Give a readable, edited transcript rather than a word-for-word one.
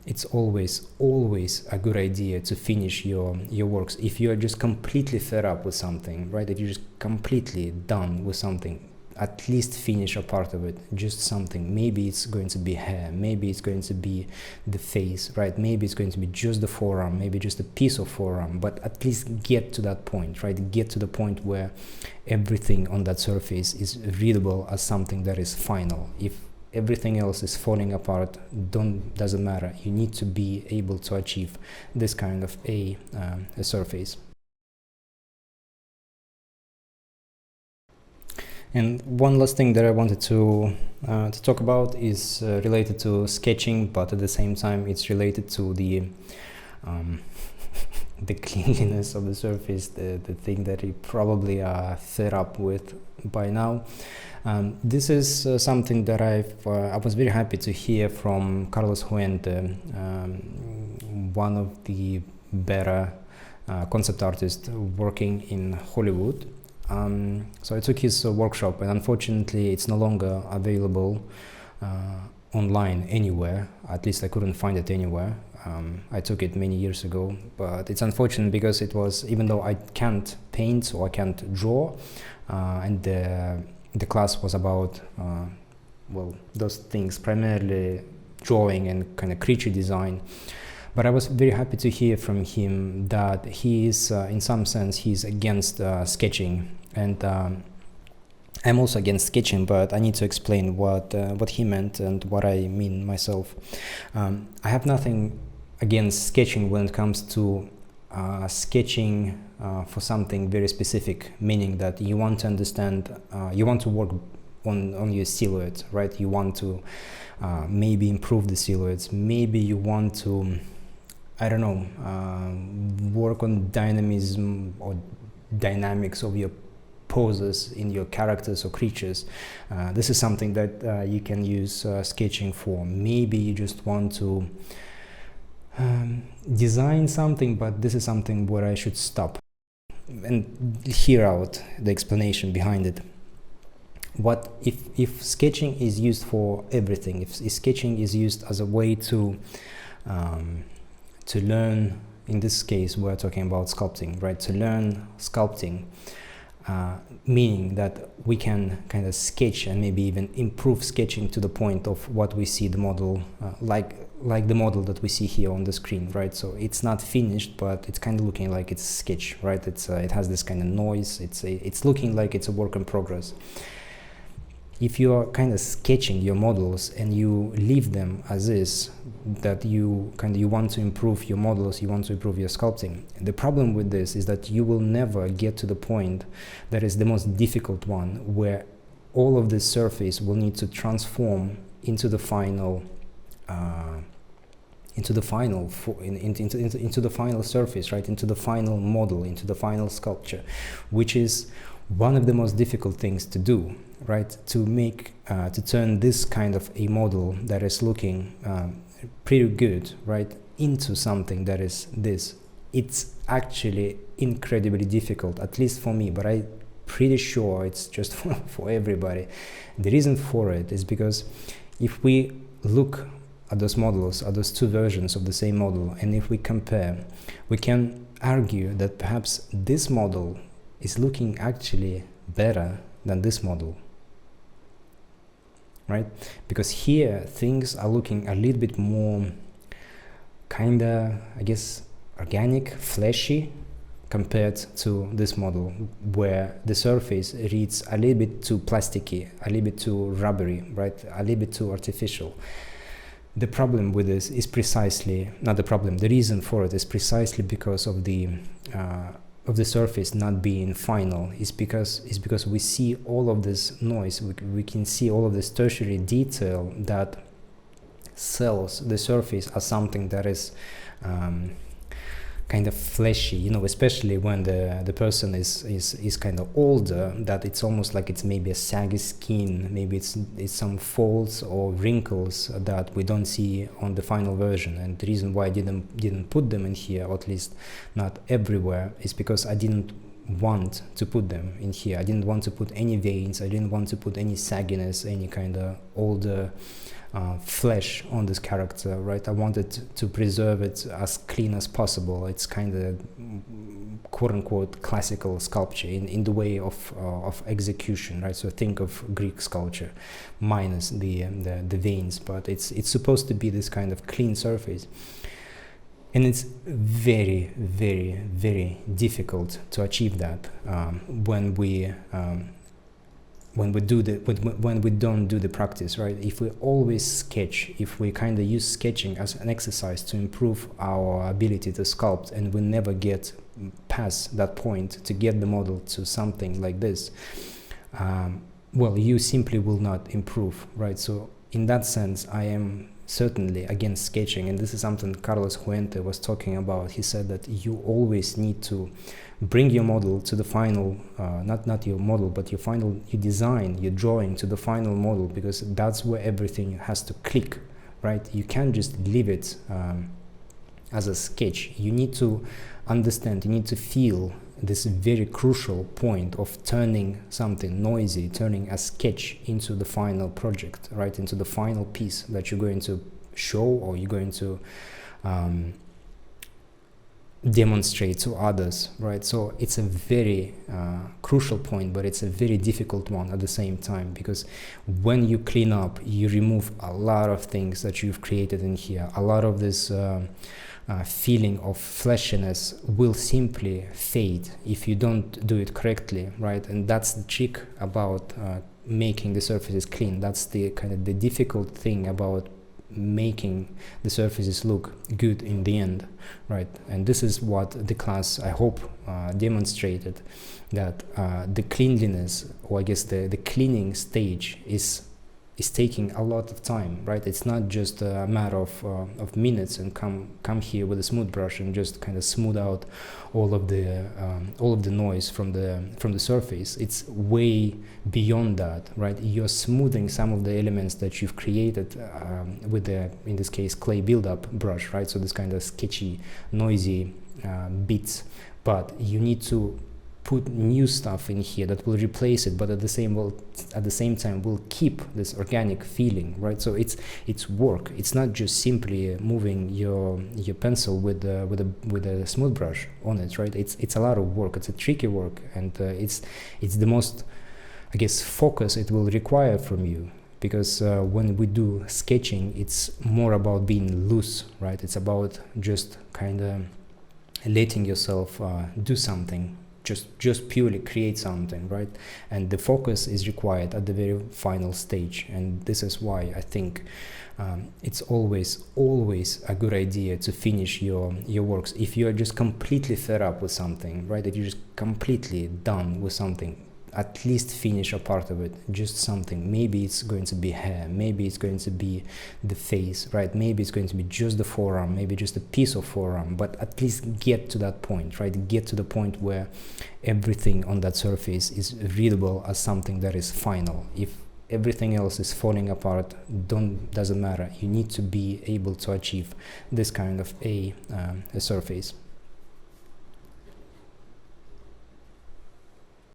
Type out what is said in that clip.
it's always a good idea to finish your works. If you're just completely fed up with something, right, if you're just completely done with something, at least finish a part of it, just something. Maybe it's going to be hair, maybe it's going to be the face, right, maybe it's going to be just the forearm, maybe just a piece of forearm, but at least get to that point, right, get to the point where everything on that surface is readable as something that is final. If everything else is falling apart, doesn't matter. You need to be able to achieve this kind of a surface. And one last thing that I wanted to talk about is related to sketching, but at the same time it's related to the the cleanliness of the surface, the thing that you probably are fed up with by now. This is something that I was very happy to hear from Carlos Huente, one of the better concept artists working in Hollywood. So I took his workshop, and unfortunately it's no longer available online anywhere. At least I couldn't find it anywhere. I took it many years ago, but it's unfortunate because it was, even though I can't paint or I can't draw, and the class was about well, those things, primarily drawing and kind of creature design. But I was very happy to hear from him that he is, in some sense, he's against sketching, and I'm also against sketching. But I need to explain what he meant and what I mean myself. I have nothing against sketching when it comes to sketching for something very specific, meaning that you want to understand, you want to work on your silhouette, right? You want to maybe improve the silhouettes, maybe you want to, I don't know, work on dynamism or dynamics of your poses in your characters or creatures. This is something that you can use sketching for. Maybe you just want to design something, but this is something where I should stop and hear out the explanation behind it. What if sketching is used for everything, if sketching is used as a way to learn, in this case we're talking about sculpting, right? To learn sculpting, meaning that we can kind of sketch and maybe even improve sketching to the point of what we see the model, like the model that we see here on the screen, right? So it's not finished, but it's kind of looking like it's a sketch, right? It has this kind of noise. It's looking like it's a work in progress. If you are kind of sketching your models and you leave them as is, that you want to improve your models, you want to improve your sculpting. The problem with this is that you will never get to the point that is the most difficult one, where all of this surface will need to transform into the final surface, right? Into the final model, into the final sculpture, which is one of the most difficult things to do, right? To turn this kind of a model that is looking pretty good, right, into something that is this. It's actually incredibly difficult, at least for me, but I'm pretty sure it's just for everybody. The reason for it is because if we look at those models, at those two versions of the same model, and if we compare, we can argue that perhaps this model is looking actually better than this model, right? Because here things are looking a little bit more kinda, I guess, organic, fleshy, compared to this model, where the surface reads a little bit too plasticky, a little bit too rubbery, right? A little bit too artificial. The problem with this is precisely, not the problem, the reason for it is precisely because of the surface not being final. Is because we see all of this noise, we can see all of this tertiary detail that sells the surface as something that is kind of fleshy, you know, especially when the person is kind of older, that it's almost like it's maybe a saggy skin, maybe it's some folds or wrinkles that we don't see on the final version. And the reason why I didn't put them in here, or at least not everywhere, is because I didn't want to put them in here. I didn't want to put any veins, I didn't want to put any sagginess, any kind of older flesh on this character, right? I wanted to preserve it as clean as possible. It's kind of quote-unquote classical sculpture in the way of execution, right? So think of Greek sculpture minus the veins, but it's supposed to be this kind of clean surface. And it's very, very, very difficult to achieve that when we don't do the practice, right? If we always sketch, if we kind of use sketching as an exercise to improve our ability to sculpt, and we never get past that point to get the model to something like this, well, you simply will not improve, right? So in that sense, I am certainly against sketching, and this is something Carlos Huente was talking about. He said that you always need to bring your model to the final, not your model, but your design, your drawing to the final model, because that's where everything has to click, right? You can't just leave it as a sketch. You need to understand, you need to feel this very crucial point of turning something noisy, turning a sketch into the final project, right? Into the final piece that you're going to show, or you're going to demonstrate to others, right? So it's a very crucial point, but it's a very difficult one at the same time, because when you clean up, you remove a lot of things that you've created in here. A lot of this feeling of fleshiness will simply fade if you don't do it correctly, right? And that's the trick about making the surfaces clean. That's the kind of the difficult thing about making the surfaces look good in the end, right? And this is what the class, I hope, demonstrated, that the cleanliness, or I guess the cleaning stage is taking a lot of time, right? It's not just a matter of minutes and come here with a smooth brush and just kind of smooth out all of the noise from the surface. It's way beyond that, right? You're smoothing some of the elements that you've created with the, in this case, clay build-up brush, right? So this kind of sketchy, noisy bits, but you need to put new stuff in here that will replace it, but at the same time will keep this organic feeling, right? So it's work. It's not just simply moving your pencil with a smooth brush on it, right? It's a lot of work. It's a tricky work, and it's the most, I guess, focus it will require from you, because when we do sketching, it's more about being loose, right? It's about just kind of letting yourself do something. Just purely create something, right? And the focus is required at the very final stage, and this is why I think it's always a good idea to finish your works. If you are just completely fed up with something, right? If you're just completely done with something, at least finish a part of it, just something. Maybe it's going to be hair, maybe it's going to be the face, right? Maybe it's going to be just the forearm, maybe just a piece of forearm, but at least get to that point, right? Get to the point where everything on that surface is readable as something that is final. If everything else is falling apart, doesn't matter. You need to be able to achieve this kind of a surface.